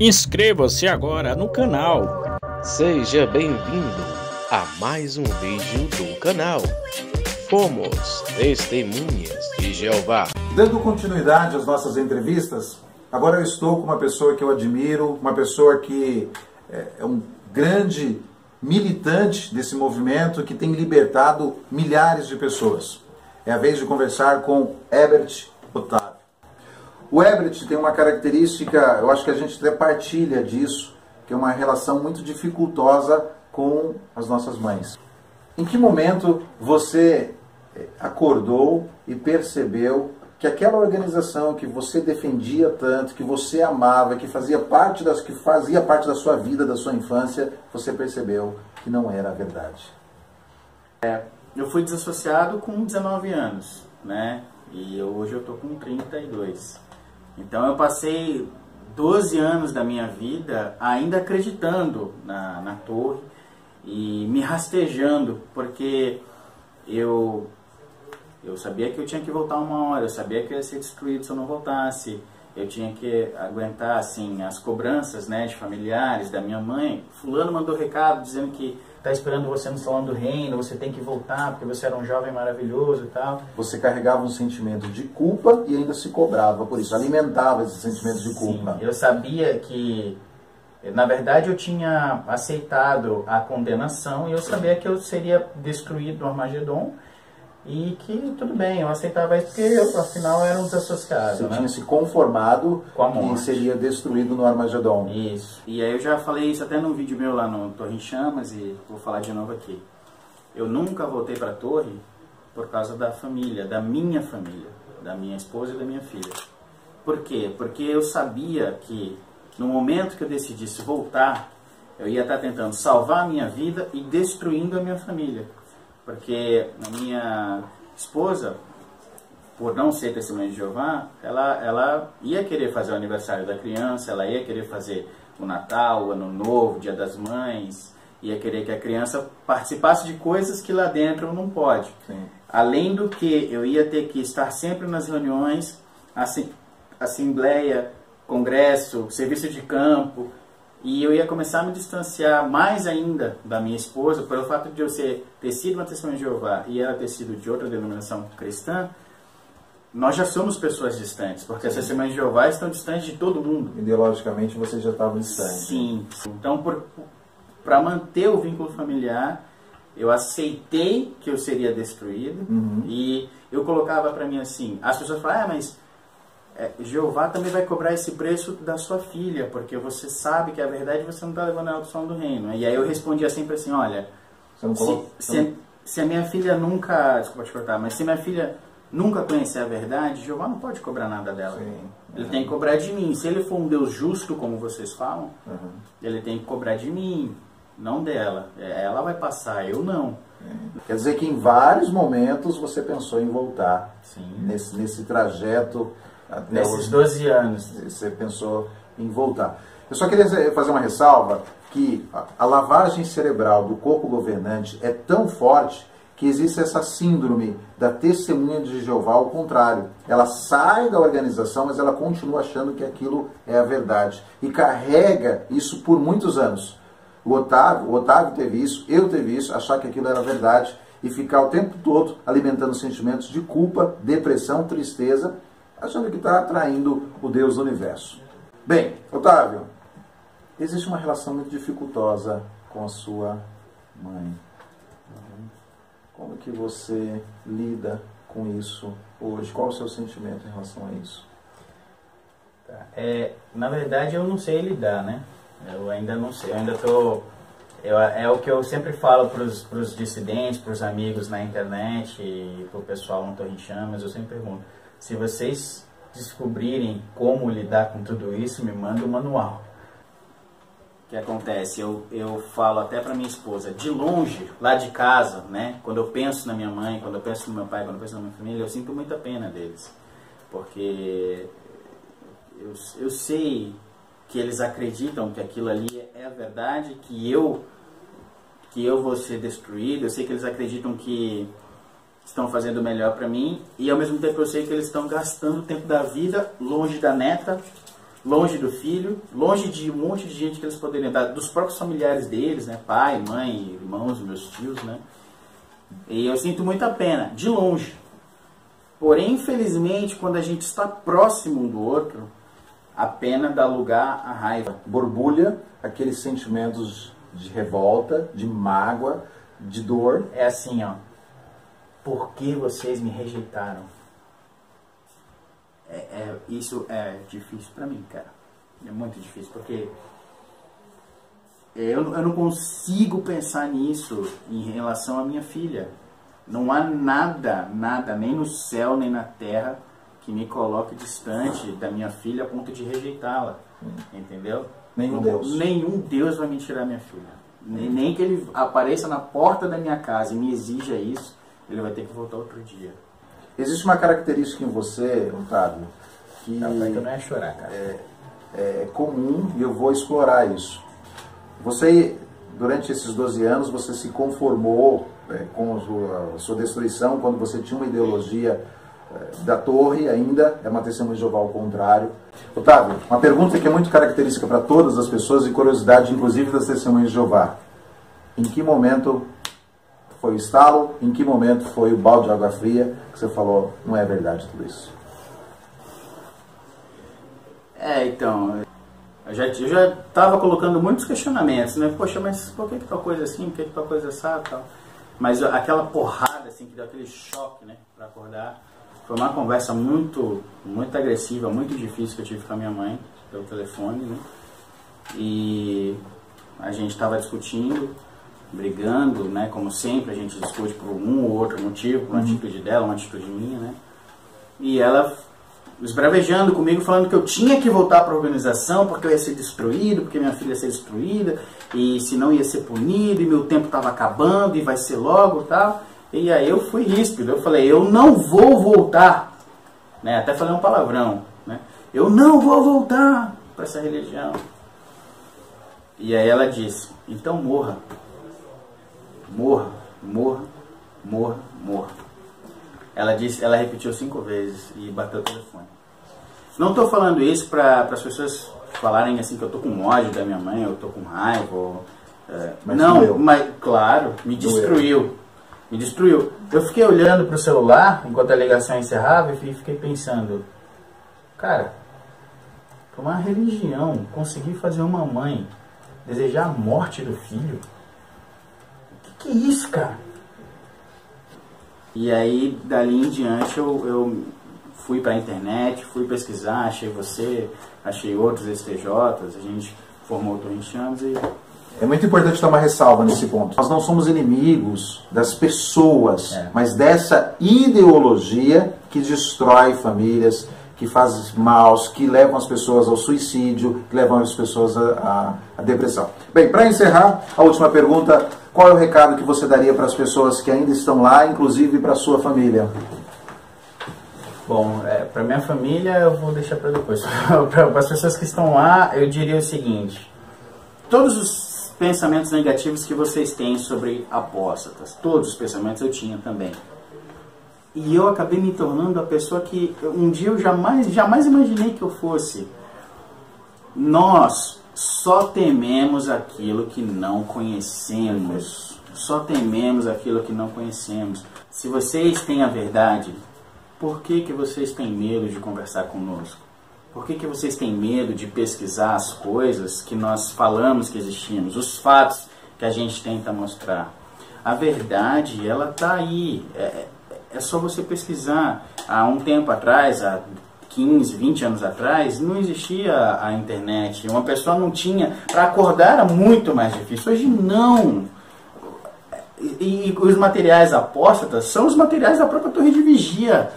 Inscreva-se agora no canal. Seja bem-vindo a mais um vídeo do canal. Fomos Testemunhas de Jeová. Dando continuidade às nossas entrevistas, agora eu estou com uma pessoa que eu admiro, uma pessoa que é um grande militante desse movimento que tem libertado milhares de pessoas. É a vez de conversar com Herbert Otávio. O Herbert tem uma característica, eu acho que a gente até partilha disso, que é uma relação muito dificultosa com as nossas mães. Em que momento você acordou e percebeu que aquela organização que você defendia tanto, que você amava, que fazia parte da sua vida, da sua infância, você percebeu que não era a verdade? Eu fui desassociado com 19 anos, né? E hoje eu tô com 32. Então eu passei 12 anos da minha vida ainda acreditando na torre e me rastejando, porque eu sabia que eu tinha que voltar uma hora, eu sabia que eu ia ser destruído se eu não voltasse, eu tinha que aguentar assim as cobranças, né, de familiares, da minha mãe. Fulano mandou recado dizendo que está esperando você no Salão do Reino, você tem que voltar porque você era um jovem maravilhoso e tal. Você carregava um sentimento de culpa e ainda se cobrava por isso, alimentava esse sentimento de culpa. Sim, eu sabia que, na verdade, eu tinha aceitado a condenação e eu sabia que eu seria destruído no Armagedon e que tudo bem, eu aceitava isso porque eu, afinal, era um desassociado. Você né? tinha se conformado com a morte. Que seria destruído no Armagedon. Isso. E aí eu já falei isso até num vídeo meu lá no Torre em Chamas e vou falar de novo aqui. Eu nunca voltei para a torre por causa da família, da minha esposa e da minha filha. Por quê? Porque eu sabia que no momento que eu decidisse voltar, eu ia estar tentando salvar a minha vida e destruindo a minha família. Porque a minha esposa, por não ser testemunha de Jeová, ela ia querer fazer o aniversário da criança, ela ia querer fazer o Natal, o Ano Novo, o Dia das Mães, ia querer que a criança participasse de coisas que lá dentro não pode. Sim. Além do que eu ia ter que estar sempre nas reuniões, assembleia, congresso, serviço de campo, e eu ia começar a me distanciar mais ainda da minha esposa, pelo fato de eu ter sido uma testemunha de Jeová e ela ter sido de outra denominação cristã. Nós já somos pessoas distantes, porque as testemunhas de Jeová estão distantes de todo mundo. Ideologicamente você já estava distante. Sim. Então, para manter o vínculo familiar, eu aceitei que eu seria destruído. E eu colocava para mim assim, as pessoas falavam, mas Jeová também vai cobrar esse preço da sua filha, porque você sabe que a verdade você não está levando ela para o Salão do Reino. E aí eu respondia sempre assim, olha, se a minha filha nunca, desculpa te cortar, mas se minha filha nunca conhecer a verdade, Jeová não pode cobrar nada dela. Sim. Ele tem que cobrar de mim. Se ele for um Deus justo, como vocês falam, ele tem que cobrar de mim, não dela. Ela vai passar, eu não. Quer dizer que em vários momentos você pensou em voltar. Sim. Nesse trajeto. Nesses 12 anos. Você pensou em voltar. Eu só queria fazer uma ressalva que a lavagem cerebral do corpo governante é tão forte que existe essa síndrome da testemunha de Jeová ao contrário. Ela sai da organização, mas ela continua achando que aquilo é a verdade. E carrega isso por muitos anos. O Otávio teve isso, eu teve isso, achar que aquilo era verdade e ficar o tempo todo alimentando sentimentos de culpa, depressão, tristeza, achando que está atraindo o Deus do universo. Bem, Otávio, existe uma relação muito dificultosa com a sua mãe. Como que você lida com isso hoje? Qual o seu sentimento em relação a isso? Na verdade, eu não sei lidar, né? Eu ainda não sei, eu ainda tô... é o que eu sempre falo para os dissidentes, para os amigos na internet e para o pessoal no Torre em Chamas, eu sempre pergunto, se vocês descobrirem como lidar com tudo isso, me manda um manual. O que acontece? Eu falo até para minha esposa, de longe, lá de casa, né? Quando eu penso na minha mãe, quando eu penso no meu pai, quando eu penso na minha família, eu sinto muita pena deles. Porque eu sei que eles acreditam que aquilo ali é a verdade, que eu vou ser destruído, eu sei que eles acreditam que estão fazendo o melhor para mim, e ao mesmo tempo eu sei que eles estão gastando o tempo da vida longe da neta, longe do filho, longe de um monte de gente que eles poderiam dar, dos próprios familiares deles, né? Pai, mãe, irmãos, meus tios, né? E eu sinto muita pena, de longe. Porém, infelizmente, quando a gente está próximo um do outro, a pena dá lugar à raiva. Borbulha aqueles sentimentos de revolta, de mágoa, de dor. É assim, ó. Por que vocês me rejeitaram? Isso é difícil pra mim, cara. É muito difícil, porque eu não consigo pensar nisso em relação à minha filha. Não há nada, nem no céu, nem na terra, que me coloque distante da minha filha a ponto de rejeitá-la. Entendeu? Nenhum Deus. Nenhum Deus vai me tirar minha filha. Nem que ele apareça na porta da minha casa e me exija isso, ele vai ter que voltar outro dia. Existe uma característica em você, Otávio, que Eu não ia chorar, cara. é comum, e eu vou explorar isso. Você, durante esses 12 anos, você se conformou com a sua destruição, quando você tinha uma ideologia da torre, ainda é uma testemunha de Jeová ao contrário. Otávio, uma pergunta que é muito característica para todas as pessoas e curiosidade, inclusive das testemunhas de Jeová. Em que momento foi o estalo? Em que momento foi o balde de água fria que você falou, não é verdade tudo isso? Então, eu já estava colocando muitos questionamentos, né? Poxa, mas por que tal coisa assim, por que tal coisa assada e tal? Mas aquela porrada, assim, que deu aquele choque, né, para acordar, foi uma conversa muito agressiva, muito difícil que eu tive com a minha mãe, pelo telefone, né? E a gente estava discutindo, brigando, né? Como sempre, a gente discute por um ou outro motivo, por uma atitude dela, uma atitude minha, né? E ela esbravejando comigo, falando que eu tinha que voltar para a organização porque eu ia ser destruído, porque minha filha ia ser destruída, e senão ia ser punido, e meu tempo estava acabando, e vai ser logo e tal. E aí eu fui ríspido, eu falei, eu não vou voltar, né? Até falei um palavrão, né? Eu não vou voltar para essa religião. E aí ela disse, então morra. Morra, morra, morra, morra. Ela disse, ela repetiu 5 vezes e bateu o telefone. Não estou falando isso para as pessoas falarem assim que eu estou com ódio da minha mãe, eu estou com raiva. Mas não, doeu. mas claro, me destruiu. Me destruiu. Eu fiquei olhando para o celular enquanto a ligação encerrava e fiquei pensando, cara, para uma religião conseguir fazer uma mãe desejar a morte do filho, que é isso, cara? E aí, dali em diante, eu fui para a internet, fui pesquisar, achei você, achei outros STJs, a gente formou o Torre em Chamas e... É muito importante dar uma ressalva nesse ponto. Nós não somos inimigos das pessoas, mas dessa ideologia que destrói famílias, que faz maus, que levam as pessoas ao suicídio, que levam as pessoas à depressão. Bem, para encerrar, a última pergunta, qual é o recado que você daria para as pessoas que ainda estão lá, inclusive para a sua família? Bom, para minha família eu vou deixar para depois. Para as pessoas que estão lá, eu diria o seguinte, todos os pensamentos negativos que vocês têm sobre apóstatas, todos os pensamentos eu tinha também. E eu acabei me tornando a pessoa que um dia eu jamais imaginei que eu fosse. Nós só tememos aquilo que não conhecemos. Só tememos aquilo que não conhecemos. Se vocês têm a verdade, por que vocês têm medo de conversar conosco? Por que vocês têm medo de pesquisar as coisas que nós falamos que existimos, os fatos que a gente tenta mostrar? A verdade, ela está aí. É só você pesquisar. Há um tempo atrás, há 15, 20 anos atrás, não existia a internet. Uma pessoa não tinha... Para acordar era muito mais difícil. Hoje não. E os materiais apóstatas são os materiais da própria Torre de Vigia.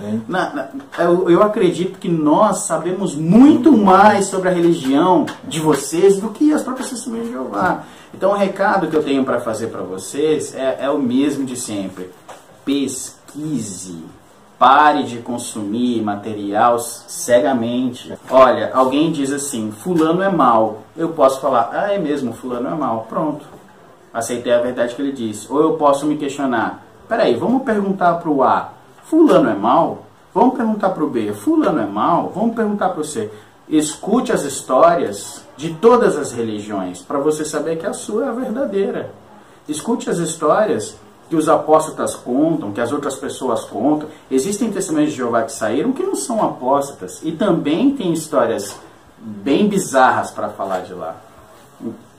Eu acredito que nós sabemos muito mais sobre a religião de vocês do que as próprias testemunhas de Jeová. Então o recado que eu tenho para fazer para vocês é o mesmo de sempre. Pesquise. Pare de consumir material cegamente. Olha, alguém diz assim, fulano é mau. Eu posso falar, é mesmo, fulano é mau. Pronto. Aceitei a verdade que ele disse. Ou eu posso me questionar, peraí, vamos perguntar para o A, fulano é mau? Vamos perguntar para o B, fulano é mau? Vamos perguntar para o C. escute as histórias de todas as religiões, para você saber que a sua é a verdadeira. Escute as histórias que os apóstatas contam, que as outras pessoas contam. Existem testemunhas de Jeová que saíram que não são apóstatas, e também tem histórias bem bizarras para falar de lá.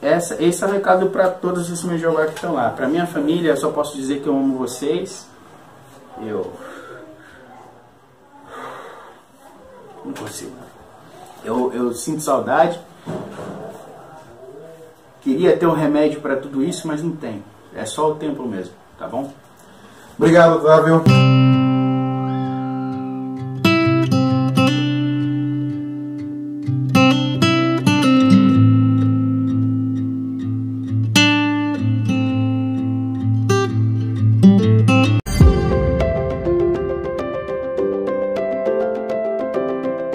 Esse é o recado para todos os testemunhos de Jeová que estão lá. Para minha família, eu só posso dizer que eu amo vocês. Eu não consigo. Eu sinto saudade. Queria ter um remédio para tudo isso, mas não tem. É só o tempo mesmo, tá bom? Obrigado, Otávio.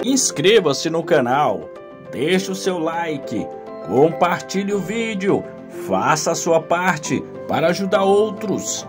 Inscreva-se no canal, deixe o seu like, compartilhe o vídeo, faça a sua parte para ajudar outros.